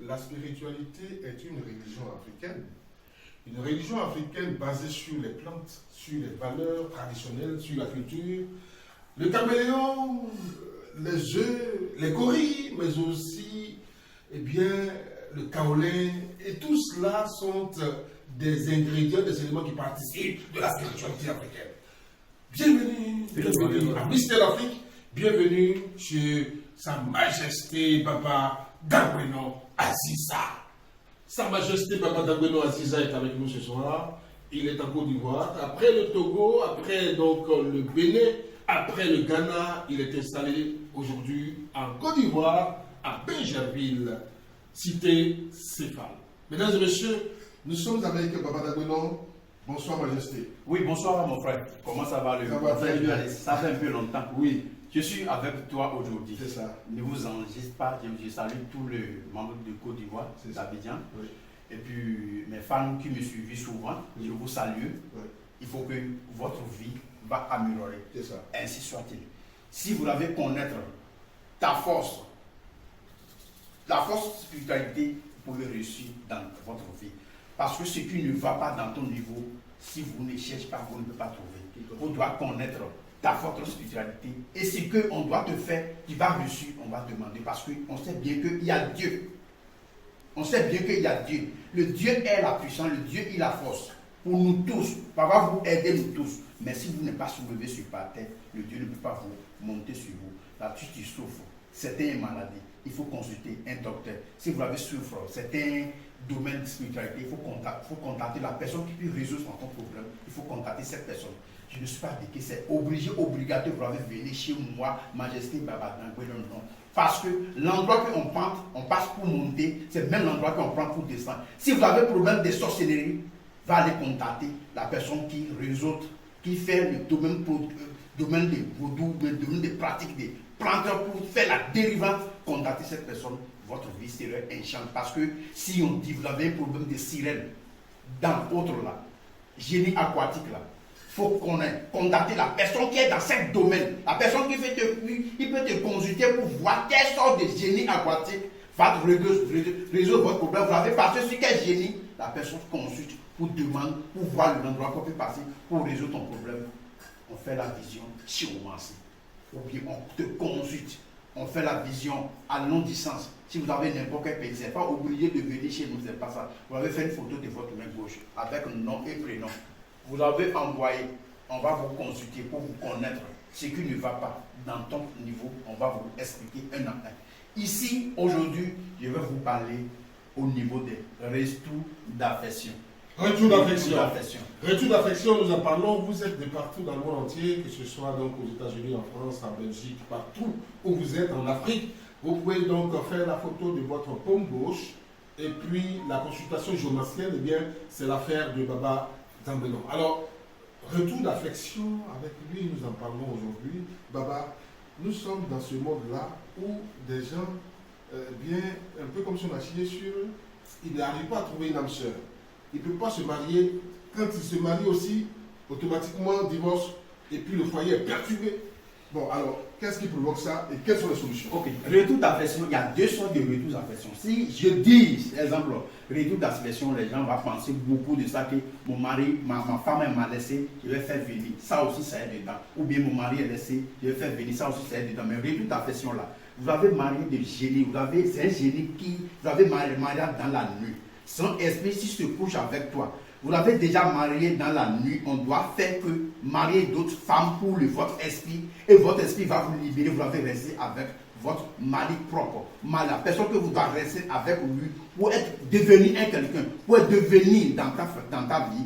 la spiritualité est une religion africaine. Une religion africaine basée sur les plantes, sur les valeurs traditionnelles, sur la culture. Le caméléon, les œufs, les gorilles, mais aussi eh bien, le kaolin. Et tout cela sont des ingrédients, des éléments qui participent de la spiritualité africaine. Bienvenue à Mister Afrique. Bienvenue chez Sa Majesté Baba Dagweno Aziza. Sa Majesté Baba Dagweno Aziza est avec nous ce soir. Il est en Côte d'Ivoire. Après le Togo, après donc le Bénin, après le Ghana, il est installé aujourd'hui en Côte d'Ivoire, à Bingerville, cité Céphale. Mesdames et messieurs, nous sommes avec Baba Dagweno. Bonsoir Majesté. Oui, bonsoir mon frère. Comment ça va Ça va très bien. Ça fait un peu longtemps. Oui. Je suis avec toi aujourd'hui. C'est ça. Ne vous enregistrez pas. Je salue tous les membres de Côte d'Ivoire, d'Abidjan. Oui. Et puis mes fans qui me suivent souvent, je vous salue. Oui. Il faut que votre vie va améliorer. C'est ça. Ainsi soit-il. Si vous avez connaître ta force, la force spiritualité, vous pouvez réussir dans votre vie. Parce que ce qui ne va pas dans ton niveau, si vous ne cherchez pas, vous ne pouvez pas trouver. Vous devez connaître ta forte spiritualité. Et ce qu'on doit te faire, tu vas réussir, on va demander. Parce qu'on sait bien qu'il y a Dieu. On sait bien qu'il y a Dieu. Le Dieu est la puissance, le Dieu est la force. Pour nous tous, papa vous aider nous tous. Mais si vous n'êtes pas soulevé sur par terre, le Dieu ne peut pas vous monter sur vous. Là-dessus, tu souffres. C'est une maladie. Il faut consulter un docteur. Si vous avez souffert, c'est un domaine de spiritualité. Il faut contacter la personne qui peut résoudre ton problème. Il faut contacter cette personne. Je ne suis pas dit que c'est obligatoire, vous avez venir chez moi, Majesté Baba Dagweno, non. Parce que l'endroit qu'on prend, on passe pour monter, c'est même l'endroit qu'on prend pour descendre. Si vous avez un problème de sorcellerie, va aller contacter la personne qui résout, qui fait le domaine de vaudou, le domaine de pratique des plantes pour faire la délivrance. Contactez cette personne, votre vie serait enchantée. Parce que si on dit vous avez un problème de sirène dans l'autre là, génie aquatique là, il faut qu'on ait contacté la personne qui est dans ce domaine. La personne qui fait il peut te consulter pour voir quelle sorte de génie aquatique va résoudre votre problème. Vous avez passé sur quel génie, la personne consulte pour demander, pour voir l'endroit qu'on peut passer pour résoudre ton problème. On fait la vision géomancie. Ou bien on te consulte. On fait la vision à longue distance. Si vous avez n'importe quel pays, ce n'est pas obligé de venir chez nous, ce n'est pas ça. Vous avez fait une photo de votre main gauche avec nom et prénom. Vous l'avez envoyé, on va vous consulter pour vous connaître ce qui ne va pas dans ton niveau. On va vous expliquer un à un. Ici, aujourd'hui, je vais vous parler au niveau des retours d'affection. Retour d'affection. Retour d'affection, nous en parlons. Vous êtes de partout dans le monde entier, que ce soit donc aux États-Unis, en France, en Belgique, partout où vous êtes, en Afrique. Vous pouvez donc faire la photo de votre paume gauche. Et puis la consultation géomantienne, eh bien, c'est l'affaire de Baba Dagweno. Alors, retour d'affection, avec lui, nous en parlons aujourd'hui. Baba, nous sommes dans ce monde-là où des gens, bien, un peu comme si on a chié sur eux, ils n'arrivent pas à trouver une âme sœur. Il ne peut pas se marier. Quand il se marie aussi, automatiquement, divorce, et puis le foyer est perturbé. Bon, alors, qu'est-ce qui provoque ça et quelles sont les solutions? Ok, retour d'affection, il y a deux sortes de retours d'affection. Si je dis, exemple, retour d'affection, les gens vont penser beaucoup de ça, que mon mari, ma femme m'a laissé, je vais faire venir. Ça aussi, ça est dedans. Ou bien mon mari est laissé, je vais faire venir. Ça aussi, ça est dedans. Mais retour d'affection là, vous avez marié de génie, c'est un génie qui, vous avez marié dans la nuit. Son esprit, si se couche avec toi, vous l'avez déjà marié dans la nuit, on doit faire que marier d'autres femmes pour votre esprit, et votre esprit va vous libérer, vous allez rester avec votre mari propre. La personne que vous devez rester avec lui, pour devenir un quelqu'un, pour devenir dans ta vie,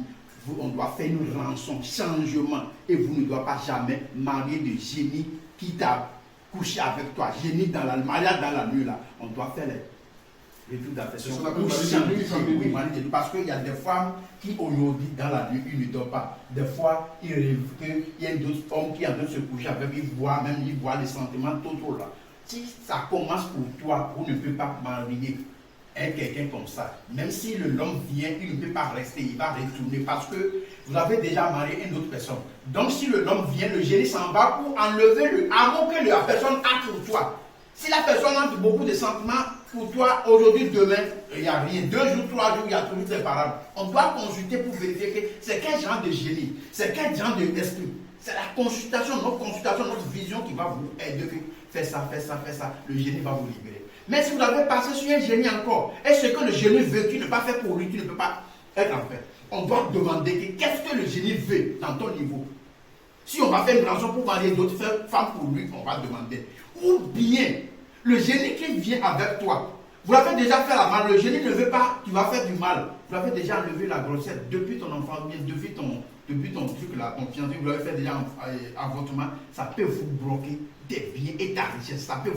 on doit faire une rançon, changement, et vous ne devez pas jamais marier de génie qui t'a couché avec toi, génie dans la mariage dans la nuit là, on doit faire les retours d'affection. Oui, parce qu'il y a des femmes qui aujourd'hui dans la nuit, ils ne dorment pas. Des fois, ils rêvent qu'il y a d'autres hommes qui sont en train de se coucher avec, ils voient les sentiments totaux là. Si ça commence pour toi, vous ne pouvez pas marier quelqu'un comme ça. Même si l'homme vient, il ne peut pas rester, il va retourner parce que vous avez déjà marié une autre personne. Donc si l'homme vient, le génie s'en va pour enlever le amour que la personne a pour toi. Si la personne a beaucoup de sentiments pour toi, aujourd'hui, demain, il n'y a rien. 2 jours, 3 jours, il y a toujours des parables. On doit consulter pour vérifier que c'est quel genre de génie, c'est quel genre d'esprit. C'est la consultation, notre vision qui va vous aider. Fais ça, fais ça, fais ça. Le génie va vous libérer. Mais si vous avez passé sur un génie encore, et ce que le génie veut, tu ne peux pas faire pour lui, tu ne peux pas être en paix. On doit demander qu'est-ce que le génie veut dans ton niveau. Si on va faire une rançon pour marier d'autres femmes pour lui, on va demander. Ou bien, le génie qui vient avec toi, vous l'avez déjà fait la mal, le génie ne veut pas, tu vas faire du mal. Vous l'avez déjà enlevé la grossesse depuis ton enfant, depuis ton truc là, ton fiancé, vous l'avez fait déjà en avortement, ça peut vous bloquer des biens et ta richesse. Ça peut